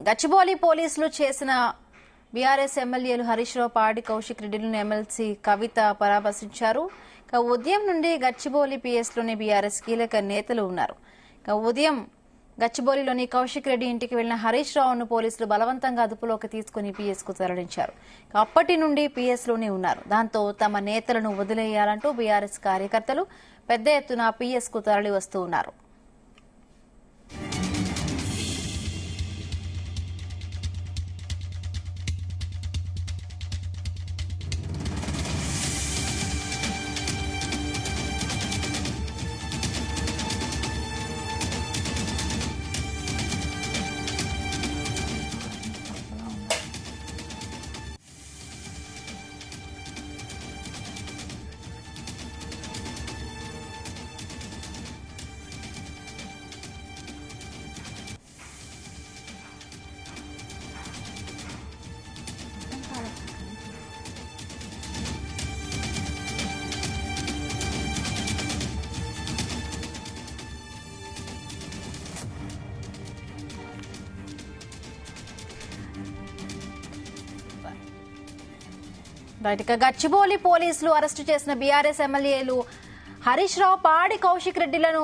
గచ్చిబౌలి పోలీసులు చేసిన బీఆర్ఎస్ ఎమ్మెల్యేలు హరీష్ రావు, పాడి కౌశిక్ రెడ్డిలను ఎమ్మెల్సీ కవిత పరామర్శించారు. ఉదయం నుండి గచ్చిబౌలి పిఎస్లోని బీఆర్ఎస్ కీలక నేతలు ఉన్నారు. ఉదయం గచ్చిబౌలిలోని కౌశిక్ రెడ్డి ఇంటికి వెళ్లిన హరీష్ రావును పోలీసులు బలవంతంగా అదుపులోకి తీసుకుని పిఎస్ కు తరలించారు. అప్పటి నుండి పిఎస్ లోనే ఉన్నారు. దాంతో తమ నేతలను వదిలేయాలంటూ బీఆర్ఎస్ కార్యకర్తలు పెద్ద ఎత్తున పిఎస్ కు తరలి వస్తూ ఉన్నారు. గచ్చిబౌలి పోలీసులు అరెస్టు చేసిన బీఆర్ఎస్ ఎమ్మెల్యేలు హరీష్ రావు, పాడి కౌశిక్ రెడ్డిలను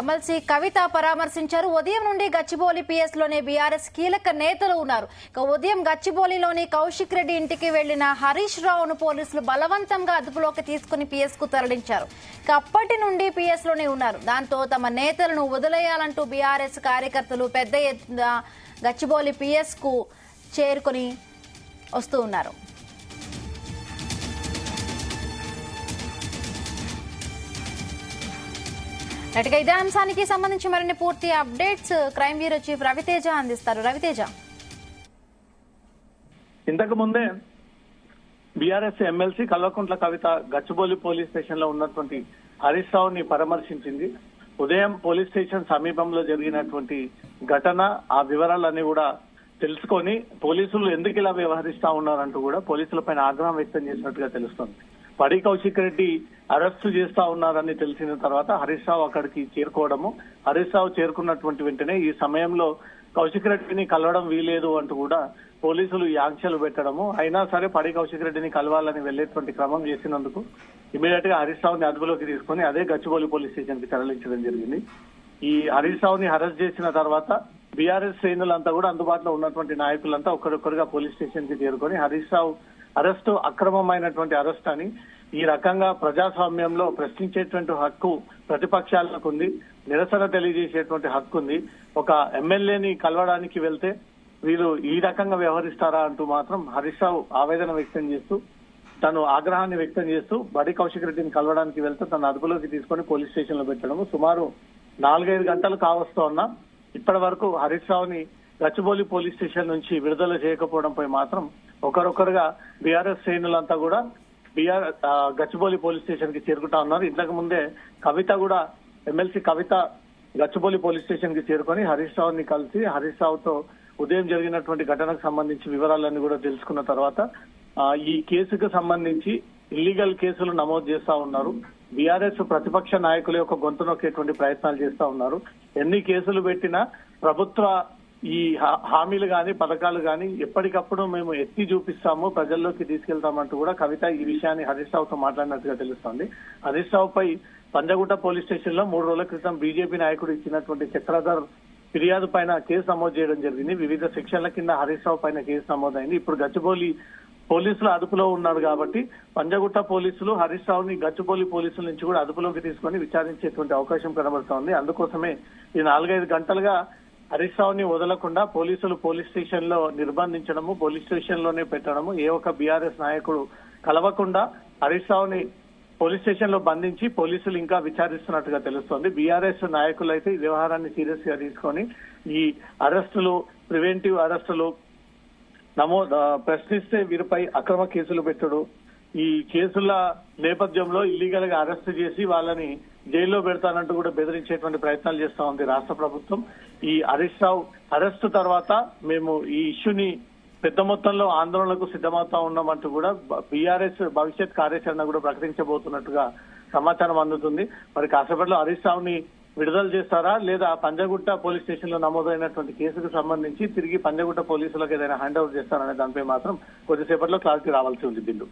ఎమ్మెల్సీ కవిత పరామర్శించారు. ఉదయం నుండి గచ్చిబౌలి పిఎస్ లోనే బీఆర్ఎస్ కీలక నేతలు ఉన్నారు. ఉదయం గచ్చిబౌలిలోని కౌశిక్ రెడ్డి ఇంటికి వెళ్లిన హరీష్ రావును పోలీసులు బలవంతంగా అదుపులోకి తీసుకుని పిఎస్ కు తరలించారు. అప్పటి నుండి పిఎస్ లోనే ఉన్నారు. దాంతో తమ నేతలను వదిలేయాలంటూ బీఆర్ఎస్ కార్యకర్తలు పెద్ద ఎత్తున గచ్చిబౌలి పిఎస్ కు చేరుకుని వస్తూ ఉన్నారు. ఇదే అంశానికి సంబంధించి మరిన్ని పూర్తి updates crime bureau chief Raviteja అందిస్తారు. రవితేజ, ఇంతకు ముందే BRS MLC Kalvakuntla Kavitha Gachibowli police station లో ఉన్నటువంటి హరీష్ రావుని పరామర్శించింది. ఉదయం పోలీస్ స్టేషన్ సమీపంలో జరిగినటువంటి ఘటన, ఆ వివరాలన్నీ కూడా తెలుసుకొని పోలీసులు ఎందుకు ఇలా వ్యవహరిస్తా ఉన్నారంటూ కూడా పోలీసులపైన ఆగ్రహం వ్యక్తం చేసినట్టుగా తెలుస్తోంది. పాడి కౌశిక్ రెడ్డి అరెస్టు చేస్తా ఉన్నారని తెలిసిన తర్వాత హరీష్ రావు అక్కడికి చేరుకోవడము, హరీష్ రావు చేరుకున్నటువంటి వెంటనే ఈ సమయంలో కౌశిక్ రెడ్డిని కలవడం వీలేదు అంటూ కూడా పోలీసులు ఈ ఆంక్షలు పెట్టడము, అయినా సరే పాడి కౌశిక్ రెడ్డిని కలవాలని వెళ్లేటువంటి క్రమం చేసినందుకు ఇమీడియట్ గా హరీష్ రావుని అదుపులోకి తీసుకుని అదే గచ్చిబౌలి పోలీస్ స్టేషన్ కి తరలించడం జరిగింది. ఈ హరీష్ రావుని అరెస్ట్ చేసిన తర్వాత బీఆర్ఎస్ శ్రేణులంతా కూడా అందుబాటులో ఉన్నటువంటి నాయకులంతా ఒక్కరొక్కరుగా పోలీస్ స్టేషన్ కి చేరుకొని హరీష్ రావు అరెస్టు అక్రమమైనటువంటి అరెస్ట్ అని, ఈ రకంగా ప్రజాస్వామ్యంలో ప్రశ్నించేటువంటి హక్కు ప్రతిపక్షాలకు ఉంది, నిరసన తెలియజేసేటువంటి హక్కు ఉంది. ఒక ఎమ్మెల్యేని కలవడానికి వెళ్తే వీళ్ళు ఈ రకంగా వ్యవహరిస్తారా అంటూ మాత్రం హరీష్ రావు ఆవేదన వ్యక్తం చేస్తూ, తను ఆగ్రహాన్ని వ్యక్తం చేస్తూ పాడి కౌశిక్ రెడ్డిని కలవడానికి వెళ్తే తన అదుపులోకి తీసుకొని పోలీస్ స్టేషన్ లో పెట్టడము. సుమారు 4-5 గంటలు కావస్తోన్నా ఇప్పటి వరకు హరీష్ రావుని గచ్చిబౌలి పోలీస్ స్టేషన్ నుంచి విడుదల చేయకపోవడంపై మాత్రం ఒకరొకరుగా బీఆర్ఎస్ శ్రేణులంతా కూడా గచ్చిబౌలి పోలీస్ స్టేషన్ కి చేరుకుంటా ఉన్నారు. ఇంతకు ముందే కవిత కూడా, ఎమ్మెల్సీ కవిత గచ్చిబౌలి పోలీస్ స్టేషన్ కి చేరుకొని హరీష్ రావుని కలిసి హరీష్ రావుతో ఉదయం జరిగినటువంటి ఘటనకు సంబంధించి వివరాలన్నీ కూడా తెలుసుకున్న తర్వాత ఈ కేసుకు సంబంధించి ఇల్లీగల్ కేసులు నమోదు చేస్తా ఉన్నారు. బీఆర్ఎస్ ప్రతిపక్ష నాయకుల యొక్క గొంతు నొక్కేటువంటి ప్రయత్నాలు చేస్తా ఉన్నారు. ఎన్ని కేసులు పెట్టినా ప్రభుత్వ ఈ హామీలు గాని పథకాలు గాని ఎప్పటికప్పుడు మేము ఎత్తి చూపిస్తాము, ప్రజల్లోకి తీసుకెళ్తామంటూ కూడా కవిత ఈ విషయాన్ని హరీష్ రావుతో మాట్లాడినట్టుగా తెలుస్తోంది. హరీష్ రావుపై పంజగుట్ట పోలీస్ స్టేషన్ లో 3 రోజుల క్రితం బీజేపీ నాయకుడు ఇచ్చినటువంటి చక్రధర్ ఫిర్యాదు పైన కేసు నమోదు చేయడం జరిగింది. వివిధ సెక్షన్ల కింద హరీష్ రావు పైన కేసు నమోదైంది. ఇప్పుడు గచ్చిబౌలి పోలీసులు అదుపులో ఉన్నారు కాబట్టి పంజగుట్ట పోలీసులు హరీష్ రావుని గచ్చిబౌలి పోలీసుల నుంచి కూడా అదుపులోకి తీసుకొని విచారించేటువంటి అవకాశం కనబడుతోంది. అందుకోసమే ఈ 4-5 గంటలుగా హరీష్ రావుని వదలకుండా పోలీసులు పోలీస్ స్టేషన్ లో నిర్బంధించడము, పోలీస్ స్టేషన్ లోనే పెట్టడము, ఏ ఒక్క బీఆర్ఎస్ నాయకుడు కలవకుండా హరీష్ రావుని పోలీస్ స్టేషన్ లో బంధించి పోలీసులు ఇంకా విచారిస్తున్నట్టుగా తెలుస్తోంది. బీఆర్ఎస్ నాయకులు అయితే ఈ వ్యవహారాన్ని సీరియస్ గా తీసుకొని ఈ అరెస్టులు, ప్రివెంటివ్ అరెస్టులు ప్రశ్నిస్తే వీరిపై అక్రమ కేసులు పెట్టడు, ఈ కేసుల నేపథ్యంలో ఇల్లీగల్ గా అరెస్ట్ చేసి వాళ్ళని జైల్లో పెడతానంటూ కూడా బెదిరించేటువంటి ప్రయత్నాలు చేస్తా ఉంది రాష్ట్ర ప్రభుత్వం. ఈ హరీష్ రావు అరెస్టు తర్వాత మేము ఈ ఇష్యూని పెద్ద మొత్తంలో ఆందోళనకు సిద్ధమవుతా ఉన్నామంటూ కూడా బీఆర్ఎస్ భవిష్యత్ కార్యాచరణ కూడా ప్రకటించబోతున్నట్టుగా సమాచారం అందుతుంది. మరి కాసేపట్లో హరీష్ రావుని విడుదల చేస్తారా లేదా పంజగుట్ట పోలీస్ స్టేషన్ లో నమోదైనటువంటి కేసుకు సంబంధించి తిరిగి పంజగుట్ట పోలీసులకు ఏదైనా హ్యాండ్ ఓవర్ చేస్తారనే దానిపై మాత్రం కొద్దిసేపట్లో క్లారిటీ రావాల్సి ఉంది బిల్లు.